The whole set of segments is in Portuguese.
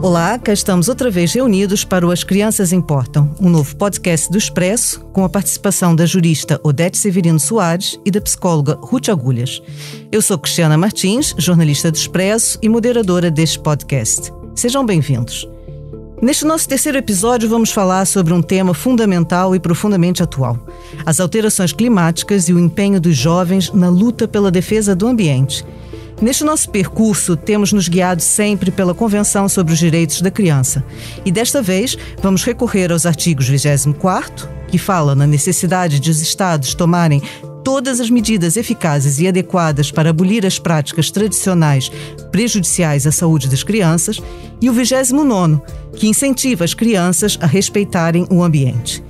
Olá, cá estamos outra vez reunidos para o As Crianças Importam, um novo podcast do Expresso, com a participação da jurista Odete Severino Soares e da psicóloga Ruth Agulhas. Eu sou Cristiana Martins, jornalista do Expresso e moderadora deste podcast. Sejam bem-vindos. Neste nosso terceiro episódio vamos falar sobre um tema fundamental e profundamente atual: as alterações climáticas e o empenho dos jovens na luta pela defesa do ambiente. Neste nosso percurso, temos nos guiado sempre pela Convenção sobre os Direitos da Criança. E desta vez, vamos recorrer aos artigos 24º, que fala na necessidade de os Estados tomarem todas as medidas eficazes e adequadas para abolir as práticas tradicionais prejudiciais à saúde das crianças, e o 29º, que incentiva as crianças a respeitarem o ambiente.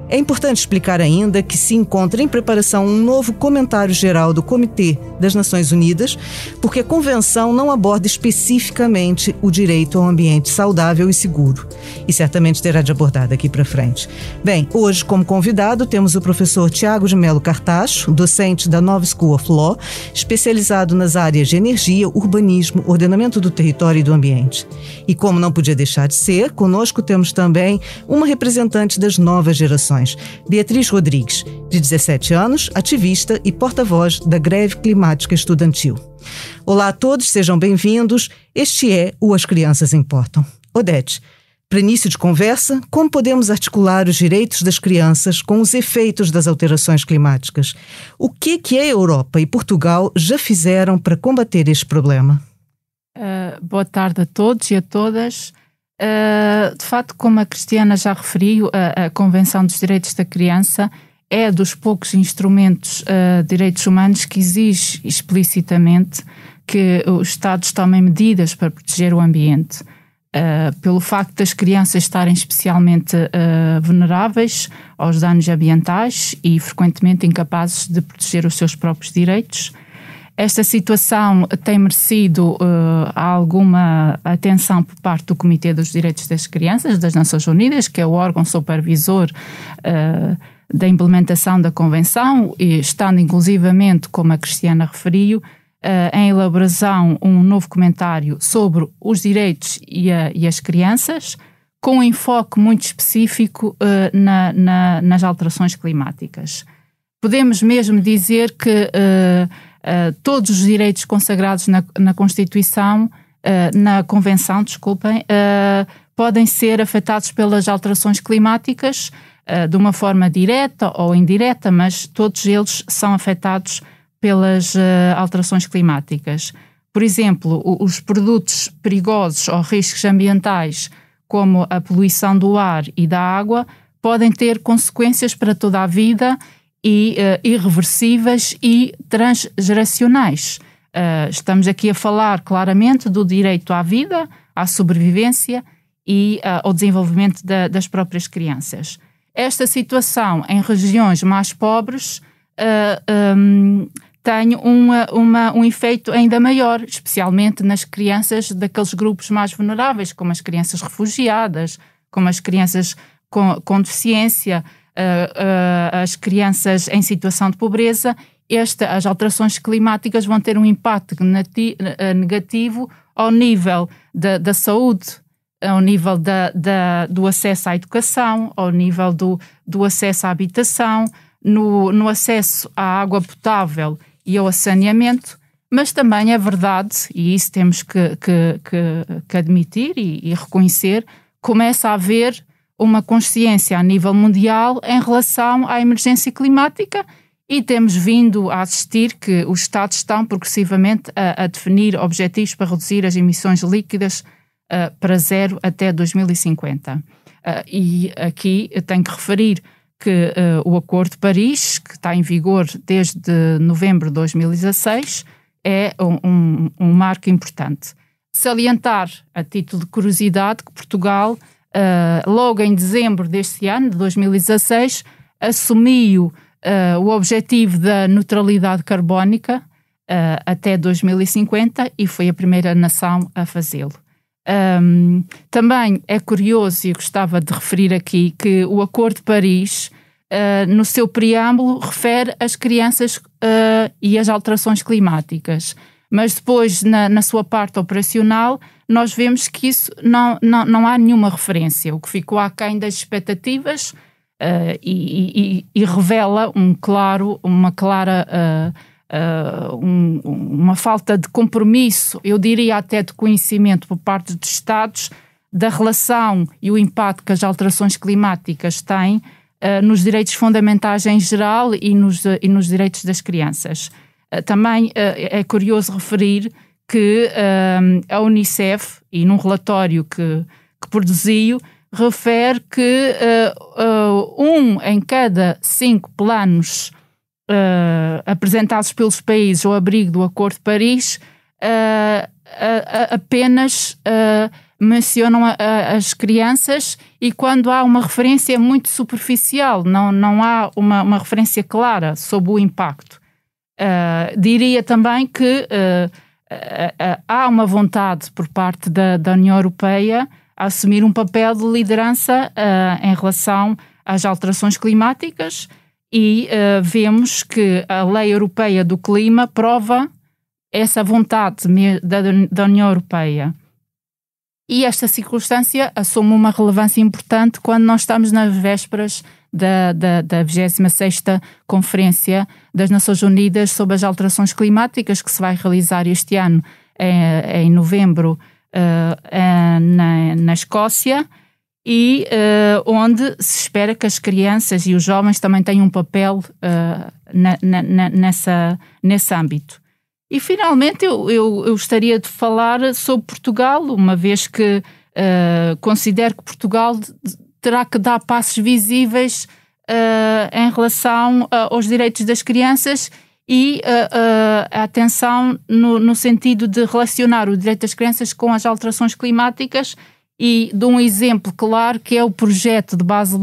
É importante explicar ainda que se encontra em preparação um novo comentário geral do Comitê das Nações Unidas, porque a Convenção não aborda especificamente o direito ao ambiente saudável e seguro, e certamente terá de abordar daqui para frente. Bem, hoje como convidado temos o professor Tiago de Mello Cartacho, docente da Nova School of Law, especializado nas áreas de energia, urbanismo, ordenamento do território e do ambiente. E como não podia deixar de ser, conosco temos também uma representante das novas gerações, Beatriz Rodrigues, de 17 anos, ativista e porta-voz da Greve Climática Estudantil. Olá a todos, sejam bem-vindos. Este é o As Crianças Importam. Odete, para início de conversa, como podemos articular os direitos das crianças com os efeitos das alterações climáticas? O que a Europa e Portugal já fizeram para combater este problema? Boa tarde a todos e a todas. De facto, como a Cristiana já referiu, a Convenção dos Direitos da Criança é dos poucos instrumentos de direitos humanos que exige explicitamente que os Estados tomem medidas para proteger o ambiente. Pelo facto das crianças estarem especialmente vulneráveis aos danos ambientais e frequentemente incapazes de proteger os seus próprios direitos. Esta situação tem merecido alguma atenção por parte do Comitê dos Direitos das Crianças das Nações Unidas, que é o órgão supervisor da implementação da Convenção, e estando inclusivamente, como a Cristiana referiu, em elaboração um novo comentário sobre os direitos e as crianças, com um enfoque muito específico nas alterações climáticas. Podemos mesmo dizer que todos os direitos consagrados na Constituição, na Convenção, podem ser afetados pelas alterações climáticas de uma forma direta ou indireta, mas todos eles são afetados pelas alterações climáticas. Por exemplo, os produtos perigosos ou riscos ambientais, como a poluição do ar e da água, podem ter consequências para toda a vida e irreversíveis e transgeracionais. Estamos aqui a falar claramente do direito à vida, à sobrevivência e ao desenvolvimento das próprias crianças. Esta situação em regiões mais pobres tem um efeito ainda maior, especialmente nas crianças daqueles grupos mais vulneráveis, como as crianças refugiadas, como as crianças com deficiência, as crianças em situação de pobreza. As alterações climáticas vão ter um impacto negativo ao nível da saúde, ao nível do acesso à educação, ao nível do acesso à habitação, no acesso à água potável e ao saneamento, mas também é verdade, e isso temos que admitir e reconhecer, começa a haver uma consciência a nível mundial em relação à emergência climática, e temos vindo a assistir que os Estados estão progressivamente a definir objetivos para reduzir as emissões líquidas para zero até 2050. E aqui eu tenho que referir que o Acordo de Paris, que está em vigor desde novembro de 2016, é um marco importante. Salientar, a título de curiosidade, que Portugal, logo em dezembro deste ano, de 2016, assumiu o objetivo da neutralidade carbónica até 2050 e foi a primeira nação a fazê-lo. Também é curioso, e gostava de referir aqui, que o Acordo de Paris, no seu preâmbulo, refere as crianças e as alterações climáticas, mas depois, na sua parte operacional, nós vemos que isso não há nenhuma referência. O que ficou aquém das expectativas e revela uma falta de compromisso, eu diria até de conhecimento por parte dos Estados, da relação e o impacto que as alterações climáticas têm nos direitos fundamentais em geral e nos direitos das crianças. Também é curioso referir que a Unicef, e num relatório que produziu, refere que 1 em cada 5 planos apresentados pelos países ao abrigo do Acordo de Paris apenas mencionam as crianças, e quando há uma referência muito superficial, não há uma referência clara sobre o impacto. Diria também que há uma vontade por parte da União Europeia a assumir um papel de liderança em relação às alterações climáticas, e vemos que a Lei Europeia do Clima prova essa vontade da União Europeia. E esta circunstância assume uma relevância importante quando nós estamos nas vésperas da 26ª Conferência das Nações Unidas sobre as Alterações Climáticas, que se vai realizar este ano em novembro na Escócia, e onde se espera que as crianças e os jovens também tenham um papel nesse âmbito. E, finalmente, eu gostaria de falar sobre Portugal, uma vez que considero que Portugal terá que dar passos visíveis em relação aos direitos das crianças e a atenção no sentido de relacionar o direito das crianças com as alterações climáticas, e de um exemplo claro que é o projeto de base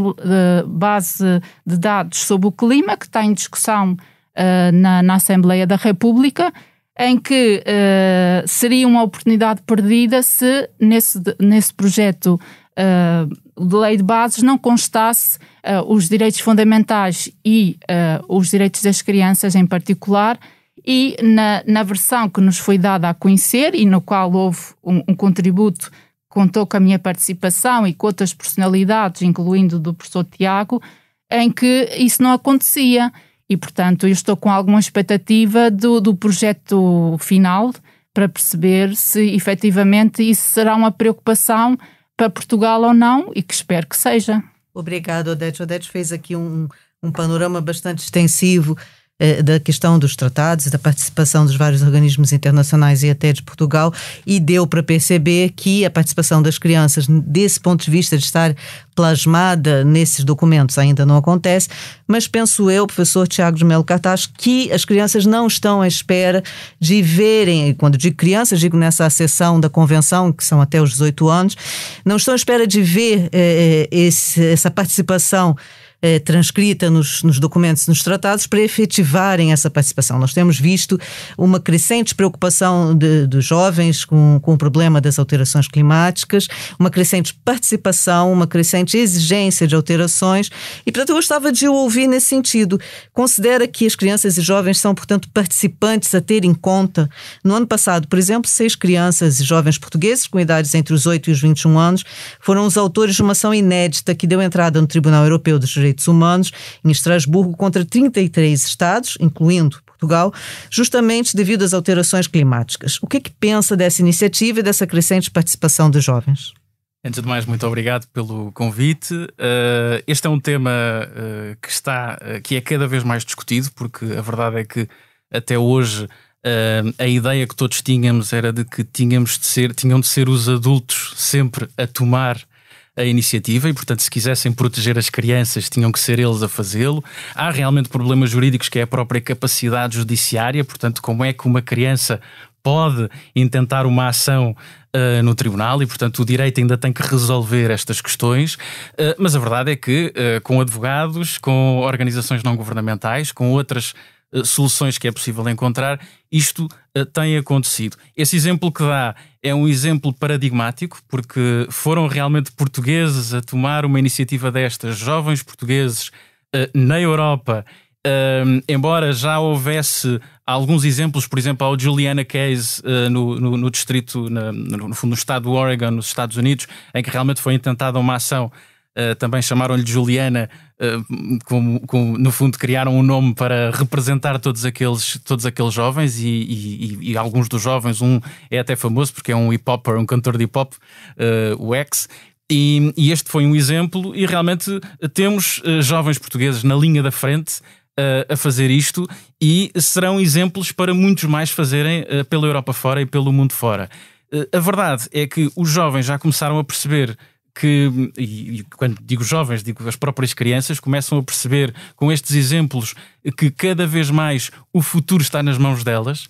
de dados sobre o clima, que está em discussão na Assembleia da República, em que seria uma oportunidade perdida se nesse projeto de lei de bases não constasse os direitos fundamentais e os direitos das crianças em particular. E na versão que nos foi dada a conhecer, e no qual houve um contributo, contou com a minha participação e com outras personalidades, incluindo do professor Tiago, em que isso não acontecia. E, portanto, eu estou com alguma expectativa do projeto final para perceber se efetivamente isso será uma preocupação para Portugal ou não, e que espero que seja. Obrigada, Odete. Odete fez aqui um panorama bastante extensivo da questão dos tratados e da participação dos vários organismos internacionais e até de Portugal, e deu para perceber que a participação das crianças, desse ponto de vista de estar plasmada nesses documentos, ainda não acontece, mas penso eu, professor Tiago de Melo Cartaz, que as crianças não estão à espera de verem, e quando digo crianças, digo nessa acessão da Convenção, que são até os 18 anos, não estão à espera de ver essa participação transcrita nos documentos, nos tratados, para efetivarem essa participação. Nós temos visto uma crescente preocupação dos jovens com o problema das alterações climáticas, uma crescente participação, uma crescente exigência de alterações, e, portanto, eu gostava de ouvir nesse sentido. Considera que as crianças e jovens são, portanto, participantes a ter em conta? No ano passado, por exemplo, 6 crianças e jovens portugueses com idades entre os 8 e os 21 anos foram os autores de uma ação inédita que deu entrada no Tribunal Europeu dos Direitos Humanos, em Estrasburgo, contra 33 Estados, incluindo Portugal, justamente devido às alterações climáticas. O que é que pensa dessa iniciativa e dessa crescente participação dos jovens? Antes de mais, muito obrigado pelo convite. Este é um tema que é cada vez mais discutido, porque a verdade é que até hoje a ideia que todos tínhamos era de que tinham de ser os adultos sempre a tomar a iniciativa, e, portanto, se quisessem proteger as crianças, tinham que ser eles a fazê-lo. Há realmente problemas jurídicos, que é a própria capacidade judiciária, portanto, como é que uma criança pode intentar uma ação no tribunal, e, portanto, o direito ainda tem que resolver estas questões, mas a verdade é que com advogados, com organizações não governamentais, com outras soluções que é possível encontrar, isto tem acontecido. Esse exemplo que dá é um exemplo paradigmático, porque foram realmente portugueses a tomar uma iniciativa destas, jovens portugueses na Europa, embora já houvesse alguns exemplos, por exemplo, ao Juliana Case no distrito, no fundo, no estado do Oregon, nos Estados Unidos, em que realmente foi intentada uma ação. Também chamaram-lhe Juliana, no fundo criaram um nome para representar todos aqueles jovens e alguns dos jovens, um é até famoso porque é um hip-hopper, um cantor de hip-hop, o X. E este foi um exemplo, e realmente temos jovens portugueses na linha da frente a fazer isto, e serão exemplos para muitos mais fazerem pela Europa fora e pelo mundo fora. A verdade é que os jovens já começaram a perceber que, e quando digo jovens, digo as próprias crianças, começam a perceber com estes exemplos que cada vez mais o futuro está nas mãos delas.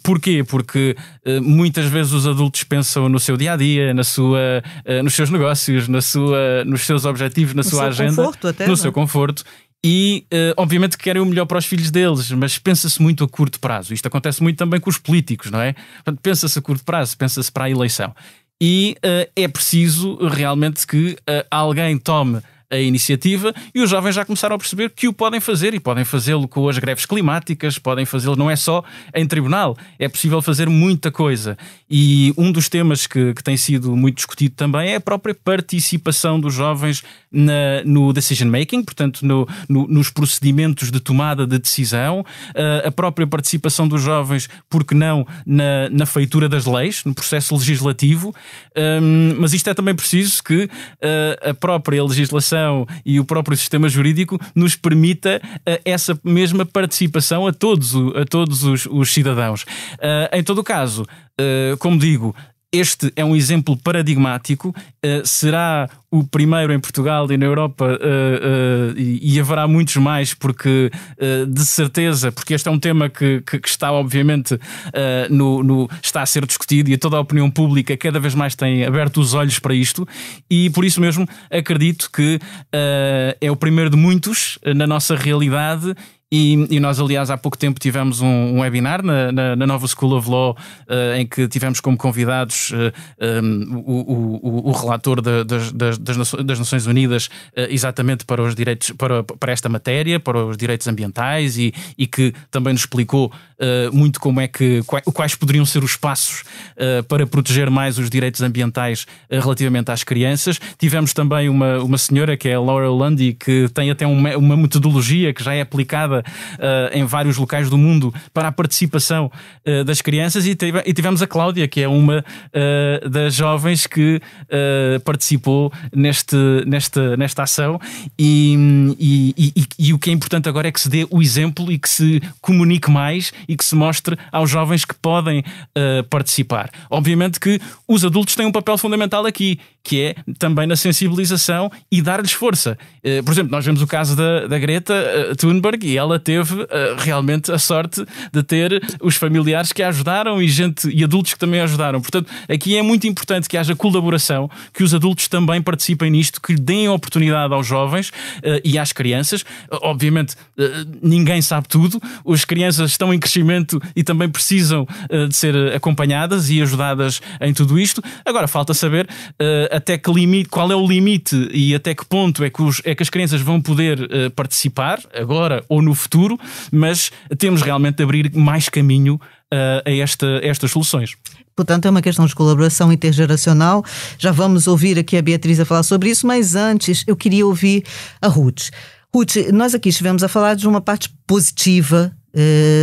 Porquê? Porque muitas vezes os adultos pensam no seu dia-a-dia, nos seus negócios, nos seus objetivos, na sua agenda, no seu conforto. E, obviamente, querem o melhor para os filhos deles, mas pensa-se muito a curto prazo. Isto acontece muito também com os políticos, não é? Portanto, pensa-se a curto prazo, pensa-se para a eleição. E é preciso realmente que alguém tome a iniciativa, e os jovens já começaram a perceber que o podem fazer, e podem fazê-lo com as greves climáticas, podem fazê-lo, não é só em tribunal, é possível fazer muita coisa. E um dos temas que tem sido muito discutido também é a própria participação dos jovens no decision making, portanto nos procedimentos de tomada de decisão, a própria participação dos jovens, porque não, na feitura das leis, no processo legislativo. Mas isto é também preciso que a própria legislação e o próprio sistema jurídico nos permita essa mesma participação a todos os cidadãos. Em todo o caso, como digo, este é um exemplo paradigmático, será o primeiro em Portugal e na Europa, e haverá muitos mais, porque de certeza, porque este é um tema que está obviamente está a ser discutido, e toda a opinião pública cada vez mais tem aberto os olhos para isto, e por isso mesmo acredito que é o primeiro de muitos na nossa realidade. E nós, aliás, há pouco tempo tivemos um webinar na Nova School of Law, em que tivemos como convidados o relator das Nações Unidas, exatamente para os direitos, para esta matéria, para os direitos ambientais, e que também nos explicou muito quais poderiam ser os passos para proteger mais os direitos ambientais relativamente às crianças. Tivemos também uma senhora, que é a Laura Lundy, que tem até uma metodologia que já é aplicada em vários locais do mundo para a participação das crianças, e tivemos a Cláudia, que é uma das jovens que participou nesta ação, e o que é importante agora é que se dê o exemplo e que se comunique mais e que se mostre aos jovens que podem participar. Obviamente que os adultos têm um papel fundamental aqui, que é também na sensibilização e dar-lhes força. Por exemplo, nós vemos o caso da Greta Thunberg, e ela teve realmente a sorte de ter os familiares que a ajudaram e adultos que também a ajudaram. Portanto, aqui é muito importante que haja colaboração, que os adultos também participem nisto, que deem oportunidade aos jovens e às crianças. Obviamente, ninguém sabe tudo. As crianças estão em crescimento e também precisam de ser acompanhadas e ajudadas em tudo isto. Agora, falta saber até que limite, qual é o limite e até que ponto é que as crianças vão poder participar, agora ou no futuro, mas temos realmente de abrir mais caminho a estas soluções. Portanto, é uma questão de colaboração intergeracional. Já vamos ouvir aqui a Beatriz a falar sobre isso, mas antes eu queria ouvir a Ruth. Ruth, nós aqui estivemos a falar de uma parte positiva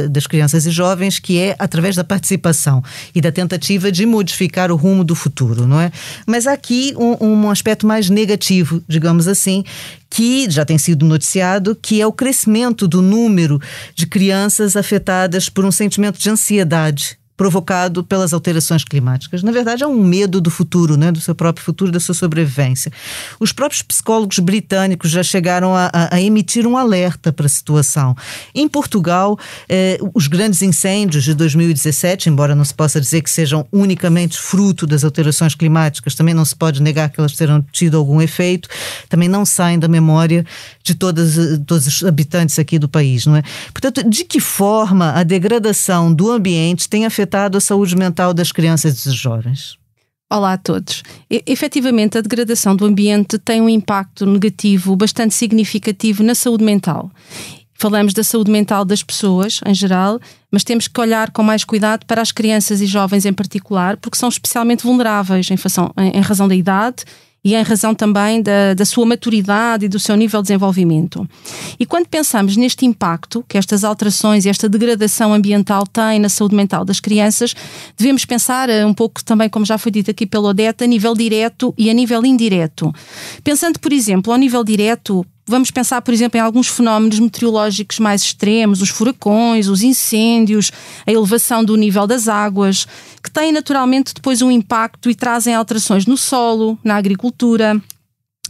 das crianças e jovens, que é através da participação e da tentativa de modificar o rumo do futuro, não é? Mas há aqui um aspecto mais negativo, digamos assim, que já tem sido noticiado, que é o crescimento do número de crianças afetadas por um sentimento de ansiedade provocado pelas alterações climáticas. Na verdade, é um medo do futuro, né? Do seu próprio futuro, da sua sobrevivência. Os próprios psicólogos britânicos já chegaram a emitir um alerta para a situação. Em Portugal, os grandes incêndios de 2017, embora não se possa dizer que sejam unicamente fruto das alterações climáticas, também não se pode negar que elas terão tido algum efeito, também não saem da memória de todos os habitantes aqui do país, não é? Portanto, de que forma a degradação do ambiente tem afetado a saúde mental das crianças e dos jovens? Olá a todos. Efetivamente, a degradação do ambiente tem um impacto negativo bastante significativo na saúde mental. falamos da saúde mental das pessoas em geral, mas temos que olhar com mais cuidado para as crianças e jovens em particular, porque são especialmente vulneráveis em razão da idade e em razão também da sua maturidade e do seu nível de desenvolvimento. E quando pensamos neste impacto que estas alterações e esta degradação ambiental têm na saúde mental das crianças, devemos pensar um pouco também, como já foi dito aqui pela Odete, a nível direto e a nível indireto. Pensando, por exemplo, ao nível direto, vamos pensar, por exemplo, em alguns fenómenos meteorológicos mais extremos, os furacões, os incêndios, a elevação do nível das águas, que têm naturalmente depois um impacto e trazem alterações no solo, na agricultura,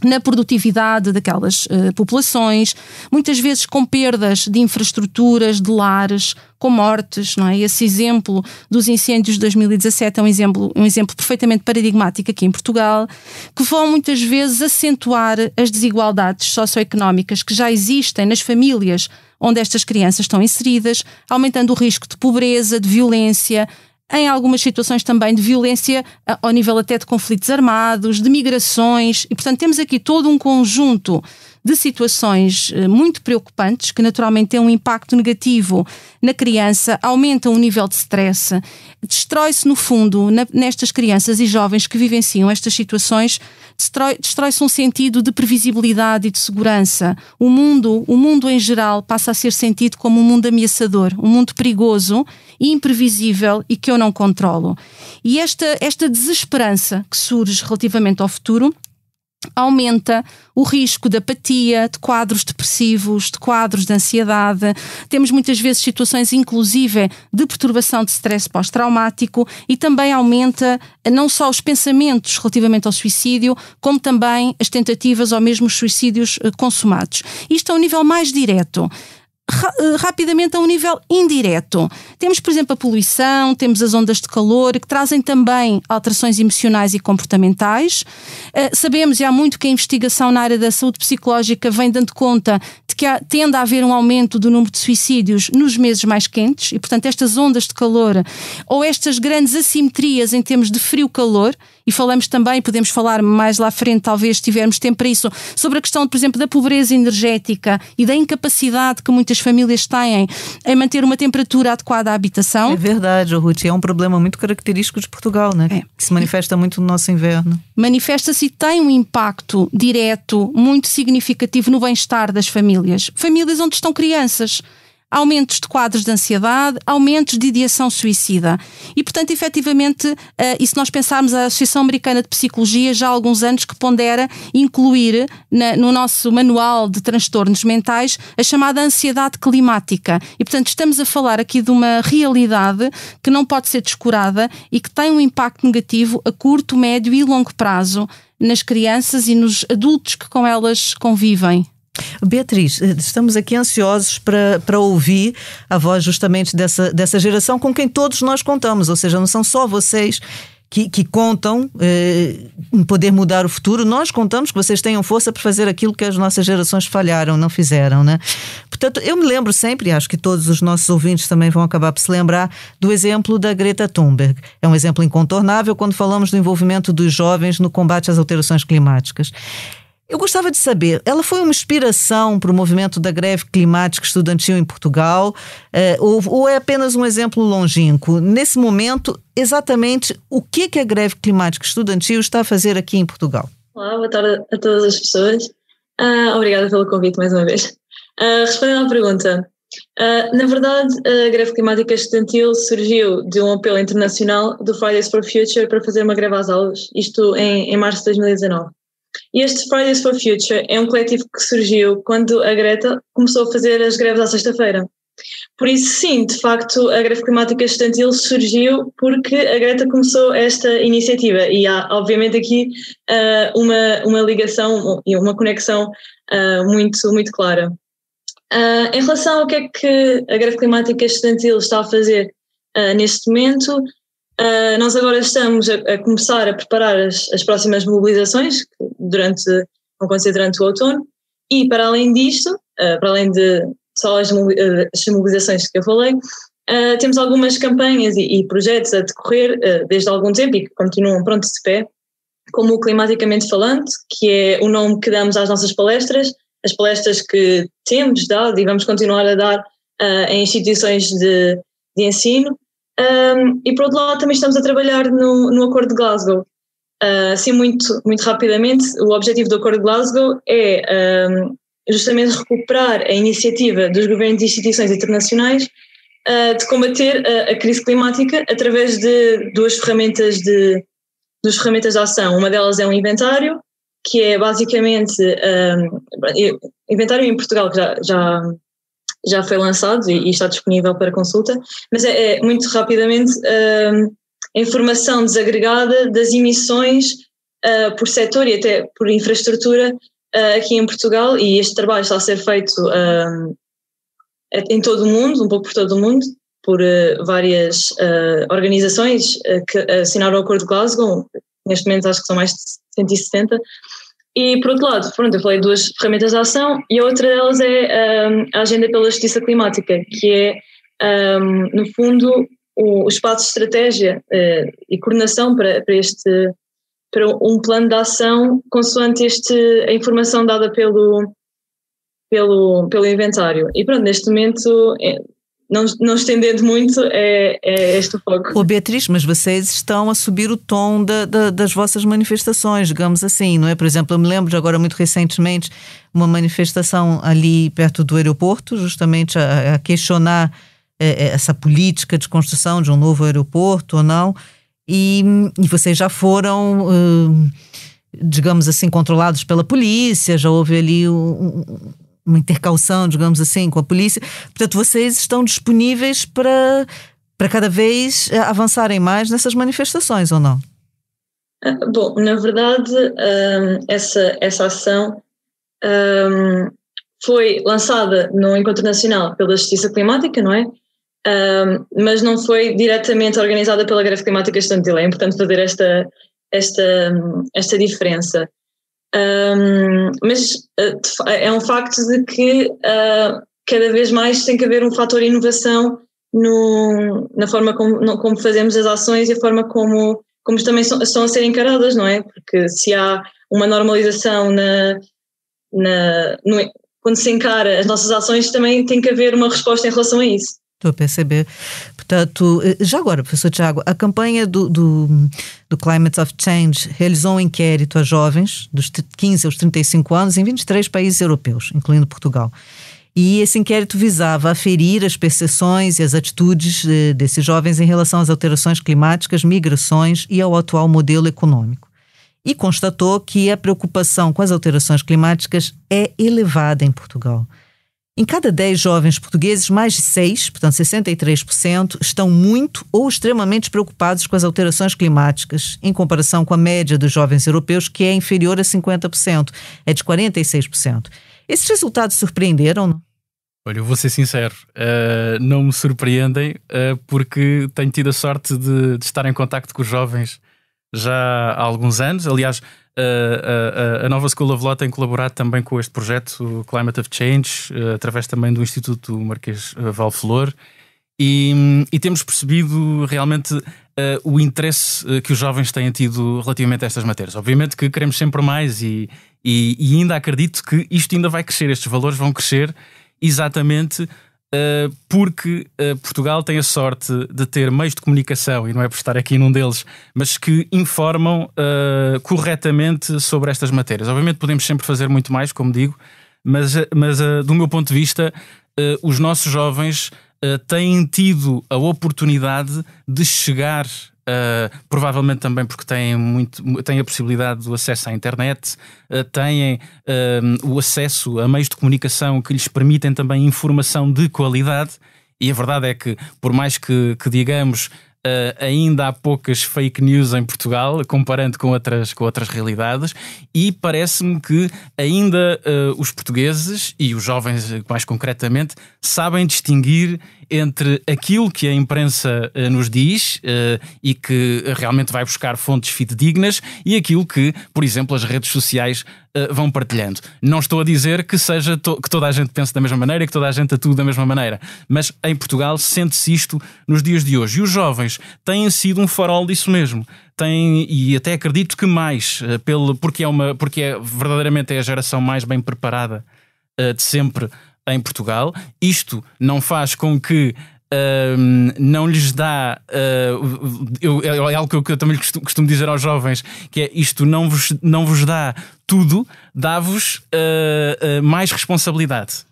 na produtividade daquelas populações, muitas vezes com perdas de infraestruturas, de lares, com mortes, não é? Esse exemplo dos incêndios de 2017 é um exemplo perfeitamente paradigmático aqui em Portugal, que vão muitas vezes acentuar as desigualdades socioeconómicas que já existem nas famílias onde estas crianças estão inseridas, aumentando o risco de pobreza, de violência, em algumas situações também de violência ao nível até de conflitos armados, de migrações, e portanto temos aqui todo um conjunto de situações muito preocupantes que naturalmente têm um impacto negativo na criança, aumentam o nível de stress, destrói-se no fundo nestas crianças e jovens que vivenciam estas situações, destrói-se um sentido de previsibilidade e de segurança. O mundo em geral passa a ser sentido como um mundo ameaçador, um mundo perigoso e imprevisível e que eu não controlo. E esta desesperança que surge relativamente ao futuro aumenta o risco de apatia, de quadros depressivos, de quadros de ansiedade. Temos muitas vezes situações inclusive de perturbação de stress pós-traumático e também aumenta não só os pensamentos relativamente ao suicídio, como também as tentativas ou mesmo os suicídios consumados. Isto é um nível mais direto. Rapidamente a um nível indireto. Temos, por exemplo, a poluição, temos as ondas de calor, que trazem também alterações emocionais e comportamentais. Sabemos, e há muito que a investigação na área da saúde psicológica vem dando conta de que tende a haver um aumento do número de suicídios nos meses mais quentes e, portanto, estas ondas de calor ou estas grandes assimetrias em termos de frio-calor, e falamos também, podemos falar mais lá à frente, talvez tivermos tempo para isso, sobre a questão, por exemplo, da pobreza energética e da incapacidade que muitas famílias têm em manter uma temperatura adequada à habitação. É verdade, Ruth, é um problema muito característico de Portugal, né? Que se manifesta muito no nosso inverno. Manifesta-se e tem um impacto direto, muito significativo no bem-estar das famílias. Famílias onde estão crianças. Aumentos de quadros de ansiedade, aumentos de ideação suicida. E, portanto, efetivamente, e se nós pensarmos a Associação Americana de Psicologia, já há alguns anos que pondera incluir no nosso manual de transtornos mentais a chamada ansiedade climática. E, portanto, estamos a falar aqui de uma realidade que não pode ser descurada e que tem um impacto negativo a curto, médio e longo prazo nas crianças e nos adultos que com elas convivem. Beatriz, estamos aqui ansiosos para ouvir a voz justamente dessa geração com quem todos nós contamos, ou seja, não são só vocês que contam em poder mudar o futuro, nós contamos que vocês tenham força para fazer aquilo que as nossas gerações falharam, não fizeram, né? Portanto, eu me lembro sempre, e acho que todos os nossos ouvintes também vão acabar por se lembrar, do exemplo da Greta Thunberg. É um exemplo incontornável quando falamos do envolvimento dos jovens no combate às alterações climáticas. Eu gostava de saber, ela foi uma inspiração para o movimento da greve climática estudantil em Portugal ou é apenas um exemplo longínquo? Nesse momento, exatamente o que a greve climática estudantil está a fazer aqui em Portugal? Olá, boa tarde a todas as pessoas. Obrigada pelo convite mais uma vez. Respondendo à pergunta, na verdade a greve climática estudantil surgiu de um apelo internacional do Fridays for Future para fazer uma greve às aulas, isto em março de 2019. E este Fridays for Future é um coletivo que surgiu quando a Greta começou a fazer as greves à sexta-feira. Por isso, sim, de facto, a greve climática estudantil surgiu porque a Greta começou esta iniciativa e há, obviamente, aqui uma ligação e uma conexão muito, muito clara. Em relação ao que é que a greve climática estudantil está a fazer neste momento, nós agora estamos a começar a preparar as próximas mobilizações que vão acontecer durante o outono e para além disto, para além de só as mobilizações que eu falei, temos algumas campanhas e projetos a decorrer desde há algum tempo e que continuam prontos de pé, como o Climaticamente Falante, que é o nome que damos às nossas palestras, as palestras que temos dado e vamos continuar a dar em instituições de ensino. E por outro lado também estamos a trabalhar no Acordo de Glasgow. Assim, muito rapidamente, o objetivo do Acordo de Glasgow é justamente recuperar a iniciativa dos governos e instituições internacionais de combater a crise climática através de duas ferramentas de ação. Uma delas é um inventário, que é basicamente inventário em Portugal, que já foi lançado e está disponível para consulta, mas é muito rapidamente a informação desagregada das emissões por setor e até por infraestrutura aqui em Portugal, e este trabalho está a ser feito em todo o mundo, um pouco por todo o mundo, por várias organizações que assinaram o Acordo de Glasgow. Neste momento acho que são mais de 170. E por outro lado, pronto, eu falei de duas ferramentas de ação, e a outra delas é a Agenda pela Justiça Climática, que é, no fundo, o espaço de estratégia e coordenação para um plano de ação consoante a informação dada pelo inventário. E pronto, neste momento, não estendendo muito, é este o foco. Beatriz, mas vocês estão a subir o tom das vossas manifestações, digamos assim, não é? Por exemplo, eu me lembro de agora muito recentemente uma manifestação ali perto do aeroporto, justamente a questionar essa política de construção de um novo aeroporto ou não, e vocês já foram, digamos assim, controlados pela polícia, já houve ali uma intercaução, digamos assim, com a polícia. Portanto, vocês estão disponíveis para cada vez avançarem mais nessas manifestações, ou não? Bom, na verdade, essa ação foi lançada no Encontro Nacional pela Justiça Climática, não é? Mas não foi diretamente organizada pela Greve Climática Estudantil. É importante fazer esta diferença. Mas é um facto de que cada vez mais tem que haver um fator de inovação na forma como fazemos as ações e a forma como também estão a ser encaradas, não é? Porque se há uma normalização quando se encara as nossas ações, também tem que haver uma resposta em relação a isso. Estou a perceber. Portanto, já agora, professor Tiago, a campanha do Climate of Change realizou um inquérito a jovens dos 15 aos 35 anos em 23 países europeus, incluindo Portugal. E esse inquérito visava aferir as percepções e as atitudes desses jovens em relação às alterações climáticas, migrações e ao atual modelo econômico. E constatou que a preocupação com as alterações climáticas é elevada em Portugal. Em cada 10 jovens portugueses, mais de 6, portanto 63%, estão muito ou extremamente preocupados com as alterações climáticas, em comparação com a média dos jovens europeus, que é inferior a 50%, é de 46%. Esses resultados surpreenderam, não? Olha, eu vou ser sincero, não me surpreendem, porque tenho tido a sorte de estar em contacto com os jovens já há alguns anos. Aliás, a Nova School of Law tem colaborado também com este projeto, o Climate of Change, através também do Instituto Marquês Val Flor, e temos percebido realmente o interesse que os jovens têm tido relativamente a estas matérias. Obviamente que queremos sempre mais e ainda acredito que isto ainda vai crescer, estes valores vão crescer exatamente porque Portugal tem a sorte de ter meios de comunicação, e não é por estar aqui num deles, mas que informam corretamente sobre estas matérias. Obviamente podemos sempre fazer muito mais, como digo, mas do meu ponto de vista, os nossos jovens têm tido a oportunidade de chegar, provavelmente também porque têm a possibilidade do acesso à internet, têm o acesso a meios de comunicação que lhes permitem também informação de qualidade, e a verdade é que, por mais que digamos, ainda há poucas fake news em Portugal, comparando com outras realidades, e parece-me que ainda os portugueses, e os jovens mais concretamente, sabem distinguir entre aquilo que a imprensa nos diz e que realmente vai buscar fontes fidedignas e aquilo que, por exemplo, as redes sociais vão partilhando. Não estou a dizer que que toda a gente pense da mesma maneira, que toda a gente atue da mesma maneira, mas em Portugal sente-se isto nos dias de hoje. E os jovens têm sido um farol disso mesmo. E até acredito que mais, porque verdadeiramente é a geração mais bem preparada de sempre em Portugal. Isto não faz com que não lhes dá, é algo que eu também costumo dizer aos jovens, que é isto não vos dá tudo, dá-vos mais responsabilidade.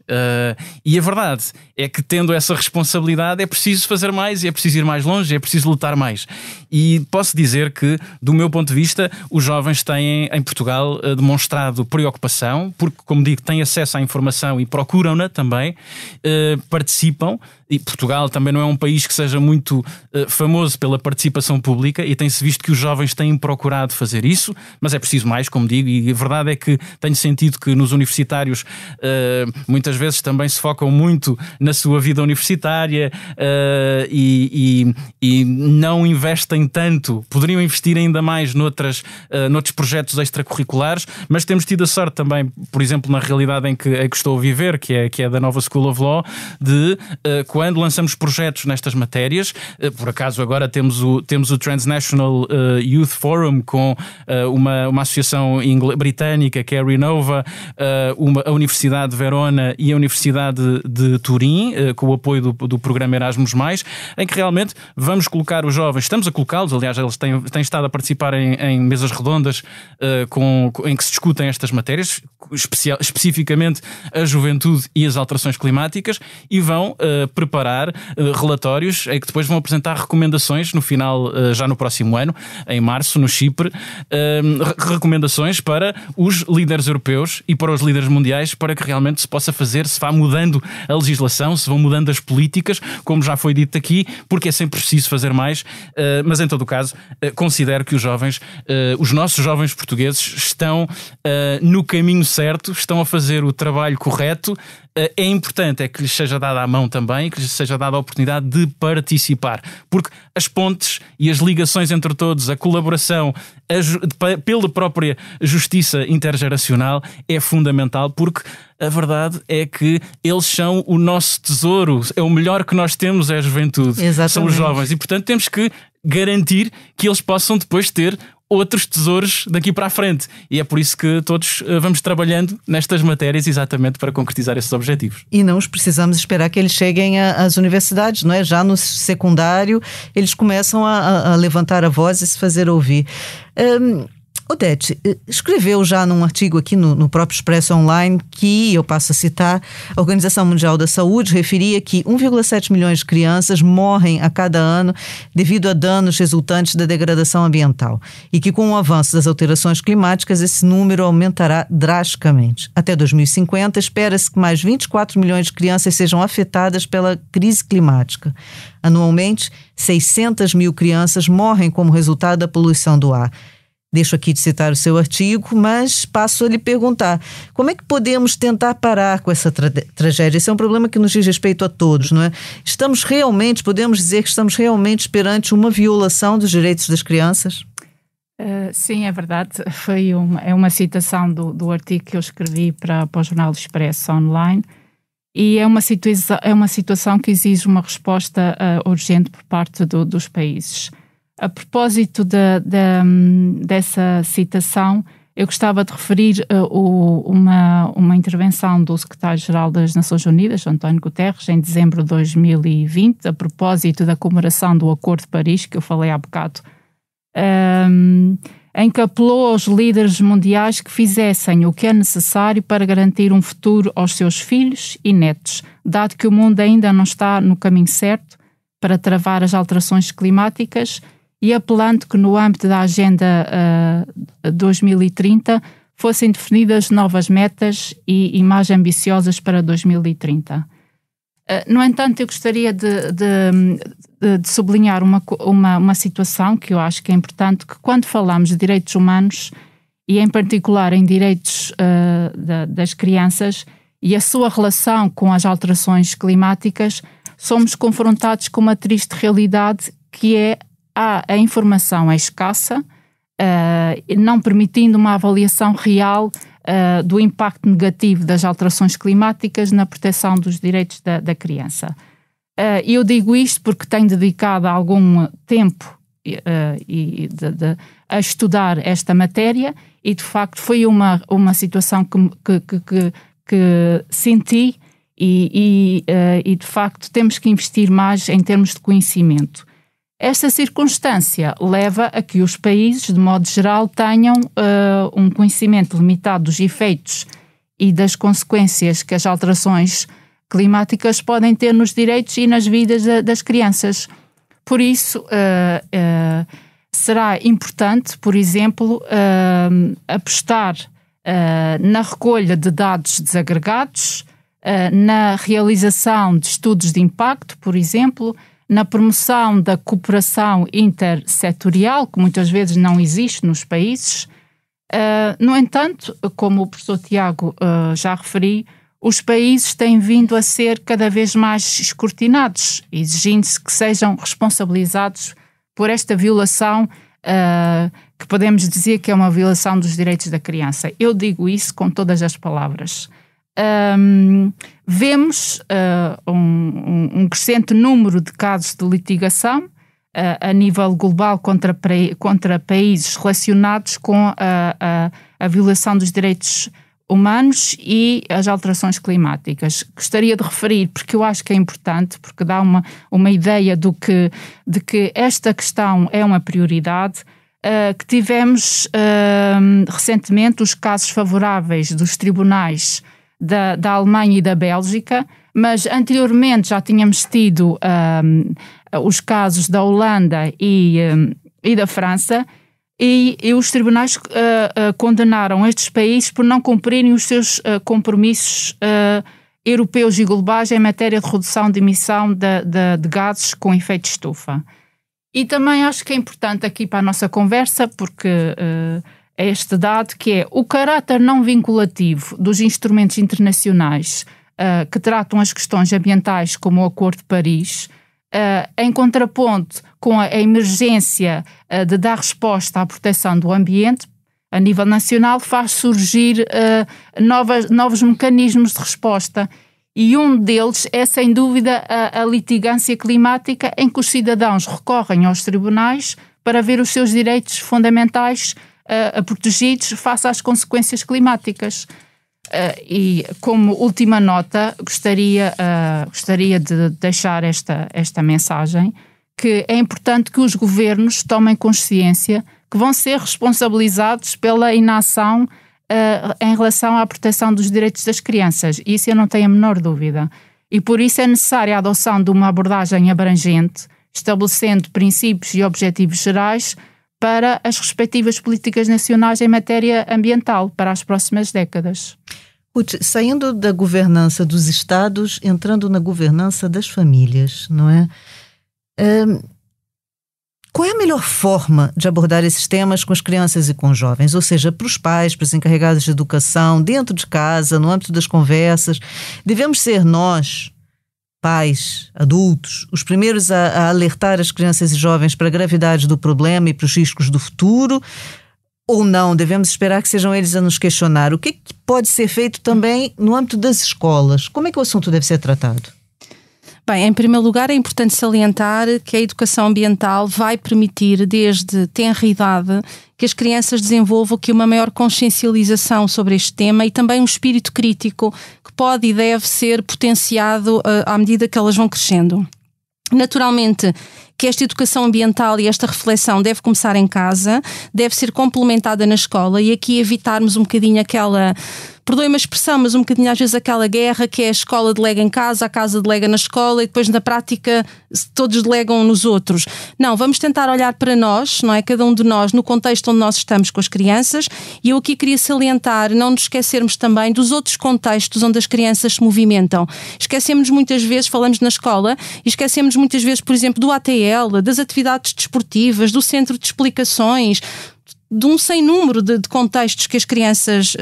E a verdade é que, tendo essa responsabilidade, é preciso fazer mais, e é preciso ir mais longe, é preciso lutar mais. E posso dizer que, do meu ponto de vista, os jovens têm em Portugal demonstrado preocupação, porque, como digo, têm acesso à informação e procuram-na também, participam. E Portugal também não é um país que seja muito famoso pela participação pública, e tem-se visto que os jovens têm procurado fazer isso, mas é preciso mais, como digo, e a verdade é que tenho sentido que nos universitários muitas vezes também se focam muito na sua vida universitária e não investem tanto, poderiam investir ainda mais noutros projetos extracurriculares, mas temos tido a sorte também, por exemplo, na realidade em que estou a viver, que é da Nova School of Law, de quando lançamos projetos nestas matérias, por acaso agora temos o Transnational Youth Forum com uma associação britânica que é a Renova, a Universidade de Verona e a Universidade de Turim, com o apoio do programa Erasmus+, em que realmente vamos colocar os jovens, estamos a colocá-los, aliás, eles têm estado a participar em mesas redondas em que se discutem estas matérias, especificamente a juventude e as alterações climáticas, e vão preparar relatórios em que depois vão apresentar recomendações no final, já no próximo ano, em março, no Chipre, recomendações para os líderes europeus e para os líderes mundiais, para que realmente se possa fazer, se vá mudando a legislação, se vão mudando as políticas, como já foi dito aqui, porque é sempre preciso fazer mais, mas em todo o caso considero que os nossos jovens portugueses estão no caminho certo, estão a fazer o trabalho correto. É importante que lhes seja dada a mão também, que lhes seja dada a oportunidade de participar, porque as pontes e as ligações entre todos, a colaboração pela própria justiça intergeracional é fundamental, porque a verdade é que eles são o nosso tesouro, é o melhor que nós temos, é a juventude. Exatamente. São os jovens, e portanto temos que garantir que eles possam depois ter outros tesouros daqui para a frente, e é por isso que todos vamos trabalhando nestas matérias exatamente para concretizar esses objetivos. E não os precisamos esperar que eles cheguem às universidades, não é? Já no secundário eles começam a levantar a voz e se fazer ouvir. Odete, escreveu já num artigo aqui no próprio Expresso Online que, eu passo a citar, a Organização Mundial da Saúde referia que 1,7 milhões de crianças morrem a cada ano devido a danos resultantes da degradação ambiental, e que com o avanço das alterações climáticas esse número aumentará drasticamente. Até 2050 espera-se que mais 24 milhões de crianças sejam afetadas pela crise climática. Anualmente, 600 mil crianças morrem como resultado da poluição do ar. Deixo aqui de citar o seu artigo, mas passo a lhe perguntar: como é que podemos tentar parar com essa tragédia? Esse é um problema que nos diz respeito a todos, não é? Podemos dizer que estamos realmente perante uma violação dos direitos das crianças? Sim, é verdade. É uma citação do artigo que eu escrevi para o Jornal Expresso Online, e é uma situação que exige uma resposta urgente por parte dos países. A propósito dessa citação, eu gostava de referir uma intervenção do secretário-geral das Nações Unidas, António Guterres, em dezembro de 2020, a propósito da comemoração do Acordo de Paris, que eu falei há bocado, em que apelou aos líderes mundiais que fizessem o que é necessário para garantir um futuro aos seus filhos e netos, dado que o mundo ainda não está no caminho certo para travar as alterações climáticas, e apelando que no âmbito da Agenda 2030 fossem definidas novas metas e mais ambiciosas para 2030. No entanto, eu gostaria de sublinhar uma situação que eu acho que é importante, que quando falamos de direitos humanos, e em particular em direitos das crianças e a sua relação com as alterações climáticas, somos confrontados com uma triste realidade, que é a informação é escassa, não permitindo uma avaliação real do impacto negativo das alterações climáticas na proteção dos direitos da criança. Eu digo isto porque tenho dedicado algum tempo a estudar esta matéria, e de facto foi uma situação que que senti e de facto temos que investir mais em termos de conhecimento. Esta circunstância leva a que os países, de modo geral, tenham um conhecimento limitado dos efeitos e das consequências que as alterações climáticas podem ter nos direitos e nas vidas das crianças. Por isso, será importante, por exemplo, apostar na recolha de dados desagregados, na realização de estudos de impacto, por exemplo, na promoção da cooperação intersetorial, que muitas vezes não existe nos países. No entanto, como o professor Tiago já referiu, os países têm vindo a ser cada vez mais escrutinados, exigindo-se que sejam responsabilizados por esta violação, que podemos dizer que é uma violação dos direitos da criança. Eu digo isso com todas as palavras. Vemos um crescente número de casos de litigação a nível global contra países relacionados com a violação dos direitos humanos e as alterações climáticas. Gostaria de referir, porque eu acho que é importante, porque dá uma ideia de que esta questão é uma prioridade, que tivemos recentemente os casos favoráveis dos tribunais da Alemanha e da Bélgica, mas anteriormente já tínhamos tido os casos da Holanda e da França, e os tribunais condenaram estes países por não cumprirem os seus compromissos europeus e globais em matéria de redução de emissão de gases com efeito de estufa. E também acho que é importante aqui para a nossa conversa, porque é este dado que é o caráter não vinculativo dos instrumentos internacionais que tratam as questões ambientais, como o Acordo de Paris, em contraponto com a emergência de dar resposta à proteção do ambiente a nível nacional, faz surgir novos mecanismos de resposta, e um deles é sem dúvida a litigância climática, em que os cidadãos recorrem aos tribunais para ver os seus direitos fundamentais protegidos face às consequências climáticas. E como última nota, gostaria de deixar esta mensagem, que é importante que os governos tomem consciência que vão ser responsabilizados pela inação em relação à proteção dos direitos das crianças. Isso eu não tenho a menor dúvida. E por isso é necessária a adoção de uma abordagem abrangente, estabelecendo princípios e objetivos gerais para as respectivas políticas nacionais em matéria ambiental para as próximas décadas. Ruth, saindo da governança dos Estados, entrando na governança das famílias, não é? Qual é a melhor forma de abordar esses temas com as crianças e com os jovens? Ou seja, para os pais, para os encarregados de educação, dentro de casa, no âmbito das conversas, devemos ser nós, pais, adultos, os primeiros a alertar as crianças e jovens para a gravidade do problema e para os riscos do futuro, ou não? Devemos esperar que sejam eles a nos questionar? O que pode ser feito também no âmbito das escolas? Como é que o assunto deve ser tratado? Bem, em primeiro lugar é importante salientar que a educação ambiental vai permitir, desde tenra idade, que as crianças desenvolvam aqui uma maior consciencialização sobre este tema e também um espírito crítico que pode e deve ser potenciado à medida que elas vão crescendo. Naturalmente que esta educação ambiental e esta reflexão deve começar em casa, deve ser complementada na escola, e aqui evitarmos um bocadinho aquela, perdoem-me a expressão, mas um bocadinho às vezes aquela guerra que é a escola delega em casa, a casa delega na escola e depois na prática todos delegam nos outros. Não, vamos tentar olhar para nós, não é? Cada um de nós no contexto onde nós estamos com as crianças, e eu aqui queria salientar, não nos esquecermos também dos outros contextos onde as crianças se movimentam. Esquecemos muitas vezes, falamos na escola, e esquecemos muitas vezes, por exemplo, do ATL, das atividades desportivas, do centro de explicações, de um sem número de contextos que as crianças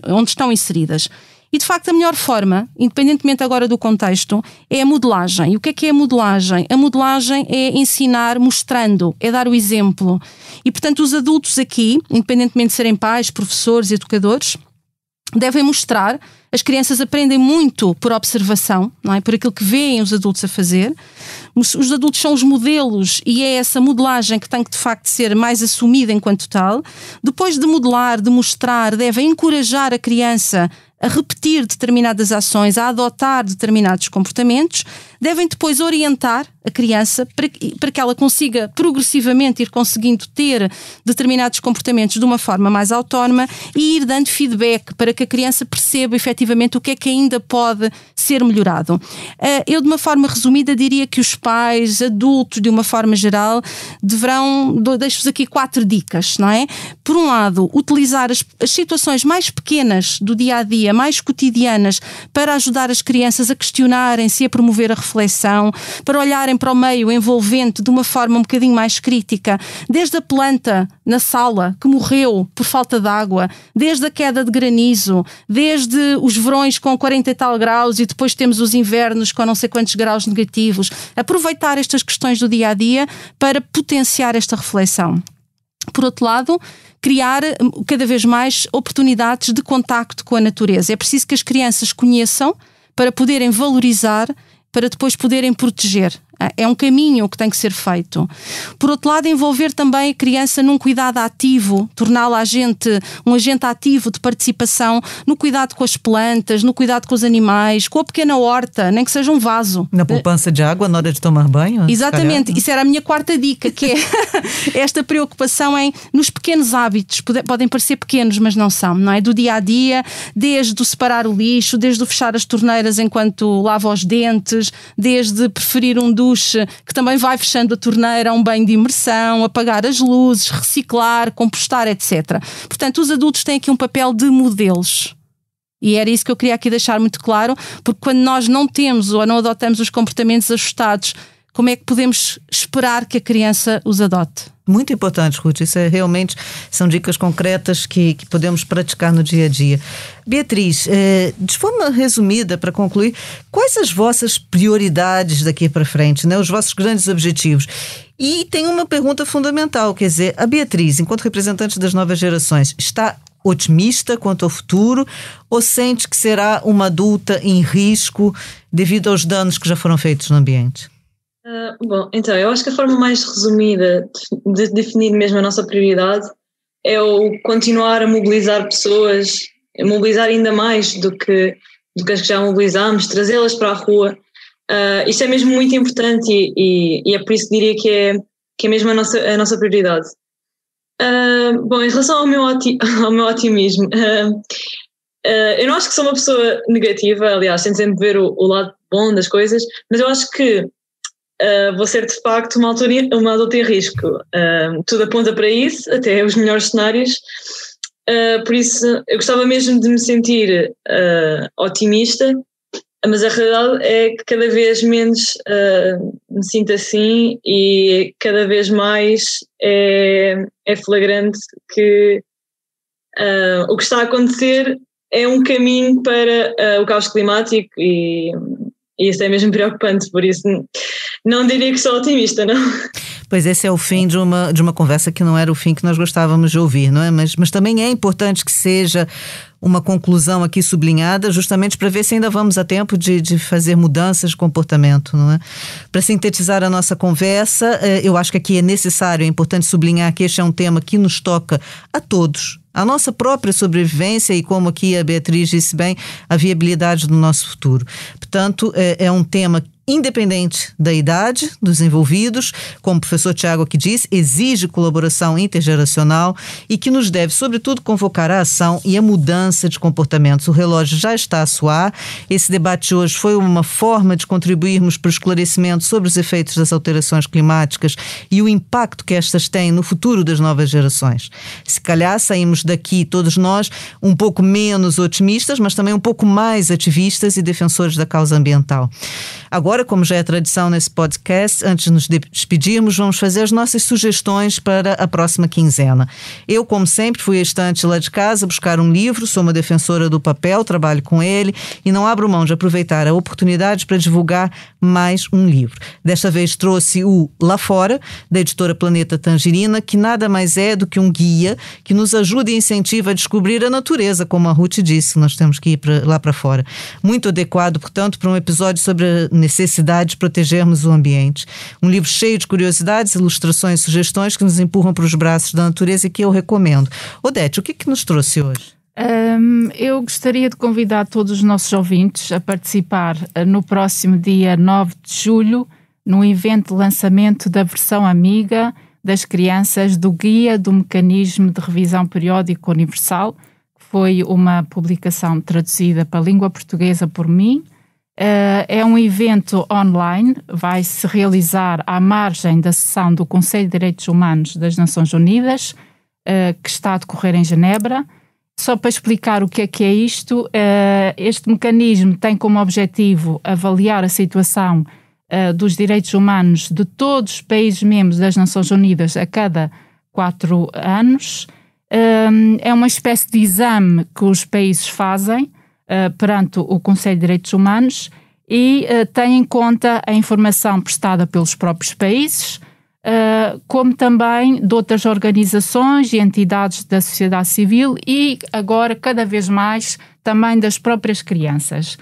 onde estão inseridas. E de facto a melhor forma, independentemente agora do contexto, é a modelagem. E o que é a modelagem? A modelagem é ensinar mostrando, é dar o exemplo. E portanto os adultos aqui, independentemente de serem pais, professores, educadores, devem mostrar. As crianças aprendem muito por observação, não é? Por aquilo que veem os adultos a fazer. Os adultos são os modelos e é essa modelagem que tem que de facto ser mais assumida enquanto tal. Depois de modelar, de mostrar, devem encorajar a criança a repetir determinadas ações, a adotar determinados comportamentos, devem depois orientar a criança para que ela consiga progressivamente ir conseguindo ter determinados comportamentos de uma forma mais autónoma e ir dando feedback para que a criança perceba efetivamente o que é que ainda pode ser melhorado. Eu, de uma forma resumida, diria que os pais, adultos, de uma forma geral, deverão, deixo-vos aqui 4 dicas, não é? Por um lado, utilizar as situações mais pequenas do dia-a-dia, mais cotidianas, para ajudar as crianças a questionarem-se e a promover a reflexão, para olharem para o meio envolvente de uma forma um bocadinho mais crítica, desde a planta na sala que morreu por falta de água, desde a queda de granizo, desde os verões com 40 e tal graus e depois temos os invernos com não sei quantos graus negativos. Aproveitar estas questões do dia-a-dia para potenciar esta reflexão. Por outro lado, criar cada vez mais oportunidades de contacto com a natureza. É preciso que as crianças conheçam para poderem valorizar, para depois poderem proteger. É um caminho que tem que ser feito. Por outro lado, envolver também a criança num cuidado ativo, torná-la um agente ativo de participação no cuidado com as plantas, no cuidado com os animais, com a pequena horta, nem que seja um vaso. Na poupança de água na hora de tomar banho? Exatamente, isso era a minha 4ª dica, que é esta preocupação nos pequenos hábitos. Podem parecer pequenos, mas não são, não é? Do dia-a-dia, desde o separar o lixo, desde o fechar as torneiras enquanto lava os dentes, desde preferir um duche que também vai fechando a torneira a um banho de imersão, apagar as luzes, reciclar, compostar, etc. Portanto, os adultos têm aqui um papel de modelos. E era isso que eu queria aqui deixar muito claro, porque quando nós não temos ou não adotamos os comportamentos ajustados, como é que podemos esperar que a criança os adote? Muito importante, Ruth. Isso realmente são dicas concretas que podemos praticar no dia a dia. Beatriz, de forma resumida, para concluir, quais as vossas prioridades daqui para frente, né? Os vossos grandes objetivos? E tem uma pergunta fundamental, quer dizer, a Beatriz, enquanto representante das novas gerações, está otimista quanto ao futuro ou sente que será uma adulta em risco devido aos danos que já foram feitos no ambiente? Bom, então, eu acho que a forma mais resumida de definir mesmo a nossa prioridade é o continuar a mobilizar pessoas, a mobilizar ainda mais do que as que já mobilizámos, trazê-las para a rua. Isto é mesmo muito importante e é por isso que diria que é mesmo a nossa prioridade. Bom, em relação ao meu otimismo, eu não acho que sou uma pessoa negativa, aliás, tento sempre ver o lado bom das coisas, mas eu acho que vou ser de facto uma adulta em risco. Tudo aponta para isso, até os melhores cenários. Por isso, eu gostava mesmo de me sentir otimista, mas a realidade é que cada vez menos me sinto assim e cada vez mais é flagrante que o que está a acontecer é um caminho para o caos climático e isso é mesmo preocupante, por isso não diria que sou otimista, não. Pois esse é o fim de uma conversa que não era o fim que nós gostávamos de ouvir, não é? Mas também é importante que seja uma conclusão aqui sublinhada, justamente para ver se ainda vamos a tempo de fazer mudanças de comportamento, não é? Para sintetizar a nossa conversa, eu acho que aqui é necessário, é importante sublinhar que este é um tema que nos toca a todos, a nossa própria sobrevivência e, como aqui a Beatriz disse bem, a viabilidade do nosso futuro. Portanto, é um tema independente da idade dos envolvidos, como o professor Tiago aqui disse, exige colaboração intergeracional e que nos deve, sobretudo, convocar a ação e a mudança de comportamentos. O relógio já está a soar. Esse debate hoje foi uma forma de contribuirmos para o esclarecimento sobre os efeitos das alterações climáticas e o impacto que estas têm no futuro das novas gerações. Se calhar saímos daqui, todos nós, um pouco menos otimistas, mas também um pouco mais ativistas e defensores da causa ambiental. Agora, como já é tradição nesse podcast, antes de nos despedirmos, vamos fazer as nossas sugestões para a próxima quinzena. Eu, como sempre, fui à estante lá de casa buscar um livro, sou uma defensora do papel, trabalho com ele e não abro mão de aproveitar a oportunidade para divulgar mais um livro. Desta vez trouxe o Lá Fora, da editora Planeta Tangerina, que nada mais é do que um guia que nos ajuda e incentiva a descobrir a natureza, como a Ruth disse, nós temos que ir lá para fora. Muito adequado, portanto, para um episódio sobre a necessidade de protegermos o ambiente. Um livro cheio de curiosidades, ilustrações e sugestões que nos empurram para os braços da natureza e que eu recomendo. Odete, o que nos trouxe hoje? Eu gostaria de convidar todos os nossos ouvintes a participar no próximo dia 9 de julho no evento de lançamento da versão amiga das crianças do Guia do Mecanismo de Revisão Periódica Universal, que foi uma publicação traduzida para a língua portuguesa por mim. É um evento online, vai se realizar à margem da sessão do Conselho de Direitos Humanos das Nações Unidas, que está a decorrer em Genebra. Só para explicar o que é isto, este mecanismo tem como objetivo avaliar a situação dos direitos humanos de todos os países membros das Nações Unidas a cada 4 anos. É uma espécie de exame que os países fazem perante o Conselho de Direitos Humanos e tem em conta a informação prestada pelos próprios países, como também de outras organizações e entidades da sociedade civil e agora cada vez mais também das próprias crianças.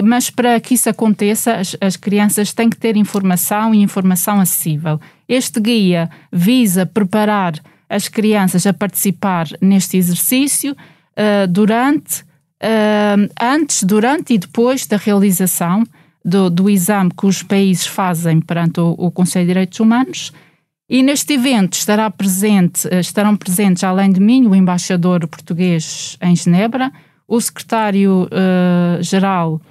Mas para que isso aconteça, as crianças têm que ter informação e informação acessível. Este guia visa preparar as crianças a participar neste exercício antes, durante e depois da realização do exame que os países fazem perante o Conselho de Direitos Humanos. E neste evento estarão presentes, além de mim, o embaixador português em Genebra, o secretário-geral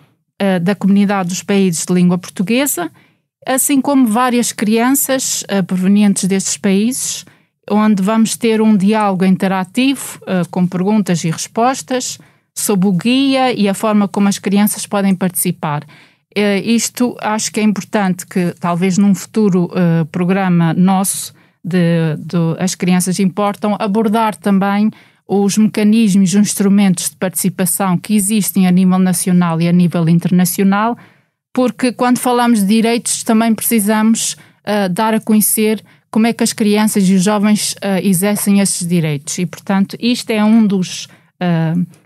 da Comunidade dos Países de Língua Portuguesa, assim como várias crianças provenientes destes países, onde vamos ter um diálogo interativo com perguntas e respostas sobre o guia e a forma como as crianças podem participar. Isto acho que é importante que talvez num futuro programa nosso de As Crianças Importam, abordar também os mecanismos e os instrumentos de participação que existem a nível nacional e a nível internacional, porque quando falamos de direitos também precisamos dar a conhecer como é que as crianças e os jovens exercem esses direitos. E, portanto, isto é um dos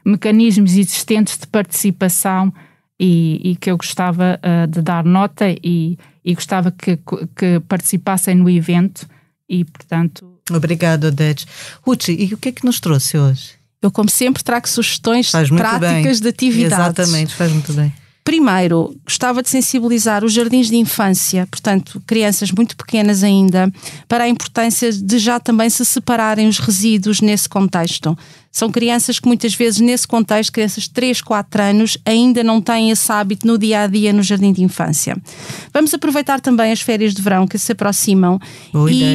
mecanismos existentes de participação e que eu gostava de dar nota e gostava que participassem no evento e, portanto... Obrigada, Odete. Ruth, e o que é que nos trouxe hoje? Eu, como sempre, trago sugestões práticas de atividades. Exatamente, faz muito bem. Primeiro, gostava de sensibilizar os jardins de infância, portanto, crianças muito pequenas ainda, para a importância de já também se separarem os resíduos nesse contexto. São crianças que muitas vezes, nesse contexto, crianças de 3, 4 anos, ainda não têm esse hábito no dia-a-dia no jardim de infância. Vamos aproveitar também as férias de verão que se aproximam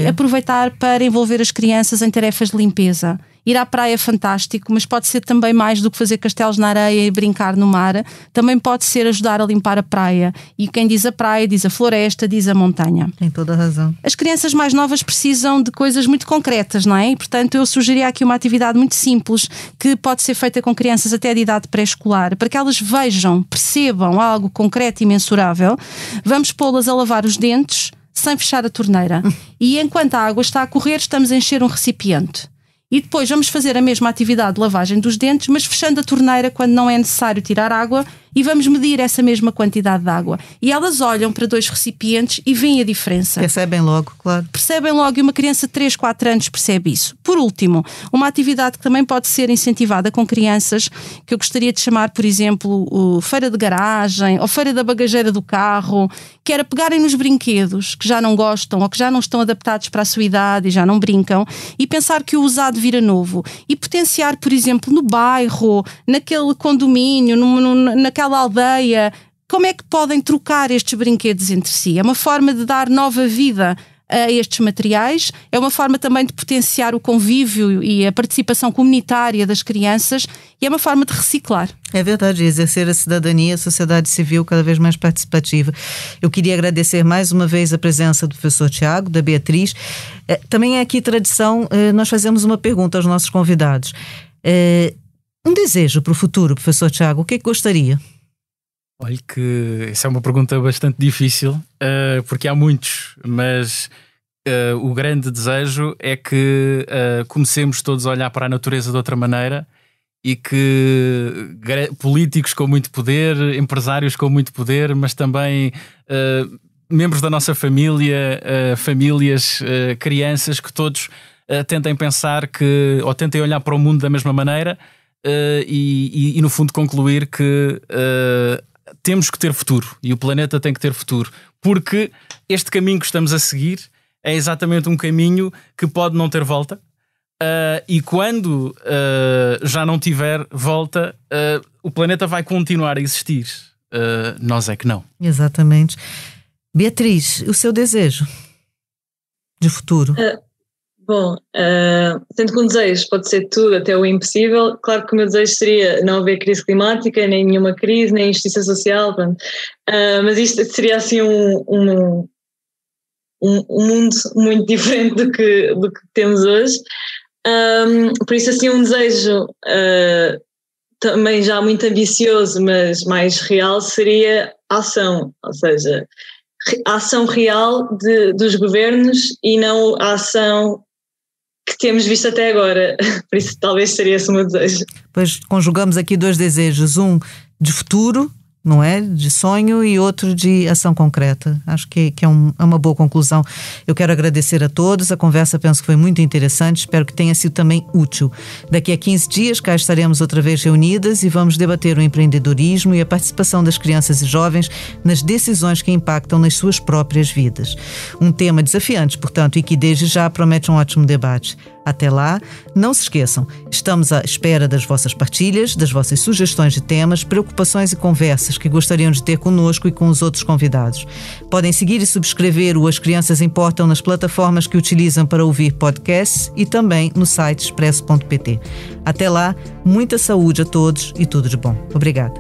aproveitar para envolver as crianças em tarefas de limpeza. Ir à praia é fantástico, mas pode ser também mais do que fazer castelos na areia e brincar no mar. Também pode ser ajudar a limpar a praia. E quem diz a praia, diz a floresta, diz a montanha. Tem toda a razão. As crianças mais novas precisam de coisas muito concretas, não é? E, portanto, eu sugeria aqui uma atividade muito simples que pode ser feita com crianças até de idade pré-escolar, para que elas vejam, percebam algo concreto e mensurável. Vamos pô-las a lavar os dentes sem fechar a torneira. E enquanto a água está a correr, estamos a encher um recipiente. E depois vamos fazer a mesma atividade de lavagem dos dentes, mas fechando a torneira quando não é necessário tirar água, e vamos medir essa mesma quantidade de água. E elas olham para 2 recipientes e veem a diferença. Percebem logo, claro. Percebem logo, e uma criança de 3, 4 anos percebe isso. Por último, uma atividade que também pode ser incentivada com crianças, que eu gostaria de chamar, por exemplo, feira de garagem ou feira da bagageira do carro, que era pegarem nos brinquedos que já não gostam ou que já não estão adaptados para a sua idade e já não brincam, e pensar que o usado vira novo. E potenciar, por exemplo, no bairro, naquele condomínio, naquela aldeia, como é que podem trocar estes brinquedos entre si? É uma forma de dar nova vida a estes materiais, é uma forma também de potenciar o convívio e a participação comunitária das crianças, e é uma forma de reciclar. É verdade, exercer a cidadania, a sociedade civil cada vez mais participativa. Eu queria agradecer mais uma vez a presença do professor Tiago, da Beatriz. Também é aqui tradição, nós fazemos uma pergunta aos nossos convidados. Um desejo para o futuro, professor Tiago, o que é que gostaria? Olha que essa é uma pergunta bastante difícil, porque há muitos, mas o grande desejo é que comecemos todos a olhar para a natureza de outra maneira e que políticos com muito poder, empresários com muito poder, mas também membros da nossa família, famílias, crianças, que todos tentem pensar ou tentem olhar para o mundo da mesma maneira e no fundo concluir que temos que ter futuro e o planeta tem que ter futuro, porque este caminho que estamos a seguir é exatamente um caminho que pode não ter volta. E quando já não tiver volta, o planeta vai continuar a existir. Nós é que não. Exatamente. Beatriz, o seu desejo de futuro? Sendo que um desejo pode ser tudo, até o impossível, claro que o meu desejo seria não haver crise climática, nem nenhuma crise, nem injustiça social, mas isto seria assim um mundo muito diferente do que temos hoje. Por isso, assim, um desejo também já muito ambicioso, mas mais real, seria a ação, ou seja, a ação real dos governos e não a ação que temos visto até agora. Por isso, talvez seria esse o meu desejo. Pois conjugamos aqui dois desejos, um de futuro, não é? De sonho, e outro de ação concreta. Acho que é uma boa conclusão. Eu quero agradecer a todos. A conversa penso que foi muito interessante. Espero que tenha sido também útil. Daqui a 15 dias cá estaremos outra vez reunidas e vamos debater o empreendedorismo e a participação das crianças e jovens nas decisões que impactam nas suas próprias vidas. Um tema desafiante, portanto, e que desde já promete um ótimo debate. Até lá, não se esqueçam, estamos à espera das vossas partilhas, das vossas sugestões de temas, preocupações e conversas que gostariam de ter conosco e com os outros convidados. Podem seguir e subscrever o As Crianças Importam nas plataformas que utilizam para ouvir podcasts e também no site expresso.pt. Até lá, muita saúde a todos e tudo de bom. Obrigada.